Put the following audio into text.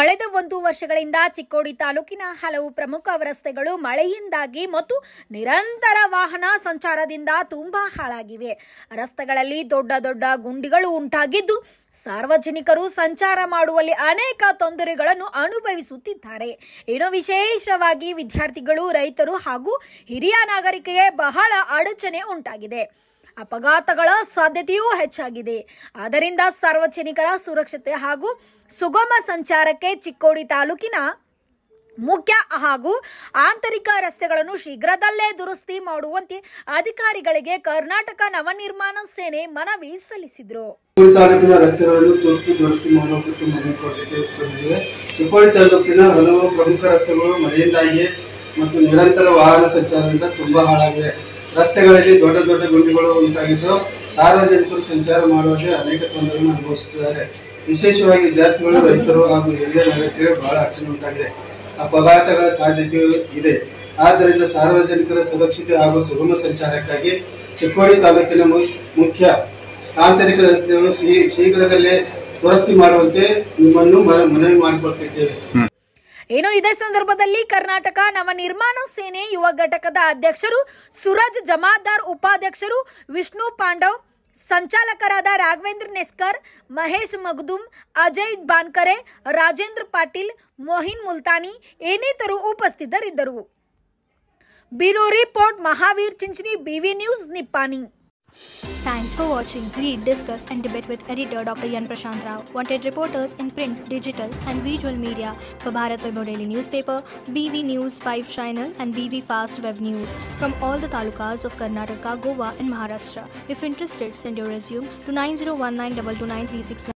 ಕಳೆದ 1 ವರ್ಷಗಳಿಂದ ಚಿಕ್ಕೋಡಿ ತಾಲೂಕಿನ ಹಲವು ಪ್ರಮುಖ ರಸ್ತೆಗಳು ಮಳೆಯಿಂದಾಗಿ ಮತ್ತು ನಿರಂತರ ವಾಹನ ಸಂಚಾರದಿಂದ ತುಂಬಾ ಹಾಳಾಗಿವೆ. ರಸ್ತೆಗಳಲ್ಲಿ ದೊಡ್ಡ ದೊಡ್ಡ ಗುಂಡಿಗಳು ಉಂಟಾಗಿದ್ದು ಸಾರ್ವಜನಿಕರು ಸಂಚಾರ ಮಾಡುವಲ್ಲಿ ಅನೇಕ ತೊಂದರೆಗಳನ್ನು ಅನುಭವಿಸುತ್ತಿದ್ದಾರೆ. ಇನ್ನು ವಿಶೇಷವಾಗಿ ವಿದ್ಯಾರ್ಥಿಗಳು, ರೈತರು ಹಾಗೂ ಹಿರಿಯ ನಾಗರಿಕರಿಗೆ ಬಹಳ ಅಡಚಣೆ ಉಂಟಾಗಿದೆ. ಅಪಘಾತಗಳ ಸಾಧ್ಯತೆಯೂ ಹೆಚ್ಚಾಗಿದೆ. ಆದ್ದರಿಂದ ಸಾರ್ವಜನಿಕರ ಸುರಕ್ಷತೆ ಹಾಗೂ ಸುಗಮ ಸಂಚಾರಕ್ಕೆ ಚಿಕ್ಕೋಡಿ ತಾಲೂಕಿನ ಮುಖ್ಯ ಹಾಗೂ ಆಂತರಿಕ ರಸ್ತೆಗಳನ್ನು ಶೀಘ್ರದಲ್ಲೇ ದುರಸ್ತಿ ಮಾಡುವಂತೆ ಅಧಿಕಾರಿಗಳಿಗೆ ಕರ್ನಾಟಕ ನವನಿರ್ಮಾಣ ಸೇನೆ ಮನವಿ ಸಲ್ಲಿಸಿದರು. ಚಿಕ್ಕೋಡಿ ತಾಲೂಕಿನ ರಸ್ತೆಗಳನ್ನು ತುರ್ತು ದುರಸ್ತಿ ಮಾಡುವ ಕುರಿತು ಮನವಿ ಕೊಡಲಿಕ್ಕೆ ಬಂದಿದ್ದೇವೆ. ಚಿಕ್ಕೋಡಿ ತಾಲೂಕಿನ ಹಲವು ಪ್ರಮುಖ ರಸ್ತೆಗಳು ಮಳೆಯಿಂದಾಗಿ ಮತ್ತು ನಿರಂತರ ವಾಹನ ಸಂಚಾರದಿಂದ ತುಂಬಾ ಹಾಳಾಗಿವೆ. ರಸ್ತೆಗಳಲ್ಲಿ ದೊಡ್ಡ ದೊಡ್ಡ ಗುಂಡಿಗಳು ಉಂಟಾಗಿದ್ದು ಸಾರ್ವಜನಿಕರು ಸಂಚಾರ ಮಾಡುವಲ್ಲಿ ಅನೇಕ ತೊಂದರೆಗಳನ್ನು ಅನುಭವಿಸುತ್ತಿದ್ದಾರೆ. ವಿಶೇಷವಾಗಿ ವಿದ್ಯಾರ್ಥಿಗಳು, ರೈತರು ಹಾಗೂ ಹಿರಿಯ ನಾಗರಿಕರಿಗೆ ಬಹಳ ಅಡಚಣೆ ಉಂಟಾಗಿದೆ. ಅಪಘಾತಗಳ ಸಾಧ್ಯತೆಯೂ ಇದೆ. ಆದ್ದರಿಂದ ಸಾರ್ವಜನಿಕರ ಸುರಕ್ಷತೆ ಹಾಗೂ ಸುಗಮ ಸಂಚಾರಕ್ಕಾಗಿ ಚಿಕ್ಕೋಡಿ ತಾಲೂಕಿನ ಮುಖ್ಯ ಆಂತರಿಕ ರಸ್ತೆಯನ್ನು ಶೀಘ್ರದಲ್ಲೇ ದುರಸ್ತಿ ಮಾಡುವಂತೆ ನಿಮ್ಮನ್ನು ಮನವಿ ಮಾಡಿಕೊಳ್ತಿದ್ದೇವೆ. ಇನ್ನು ಇದೇ ಸಂದರ್ಭದಲ್ಲಿ ಕರ್ನಾಟಕ ನವನಿರ್ಮಾಣ ಸೇನೆ ಯುವ ಘಟಕದ ಅಧ್ಯಕ್ಷರು ಸೂರಜ್ ಜಮಾದಾರ್, ಉಪಾಧ್ಯಕ್ಷರು ವಿಷ್ಣು ಪಾಂಡವ್, ಸಂಚಾಲಕರಾದ ರಾಘವೇಂದ್ರ ನೆಸ್ಕರ್, ಮಹೇಶ್ ಮಗದುಮ್, ಅಜಯ್ ಬಾನ್ಕರೆ, ರಾಜೇಂದ್ರ ಪಾಟೀಲ್, ಮೊಹಿನ್ ಮುಲ್ತಾನಿ ಇನ್ನಿತರರು ಉಪಸ್ಥಿತರಿದ್ದರು. Bureau report Mahaveer Chinchani, BV news, Nippani. Thanks for watching. Read, discuss and debate with editor Dr. Yan Prashant Rao. Wanted reporters in print, digital and visual media for Bharat Vaibhav Daily Newspaper, BV News 5 Channel and BV Fast Web News from all the talukas of Karnataka, Goa and Maharashtra. If interested, send your resume to 9019229369.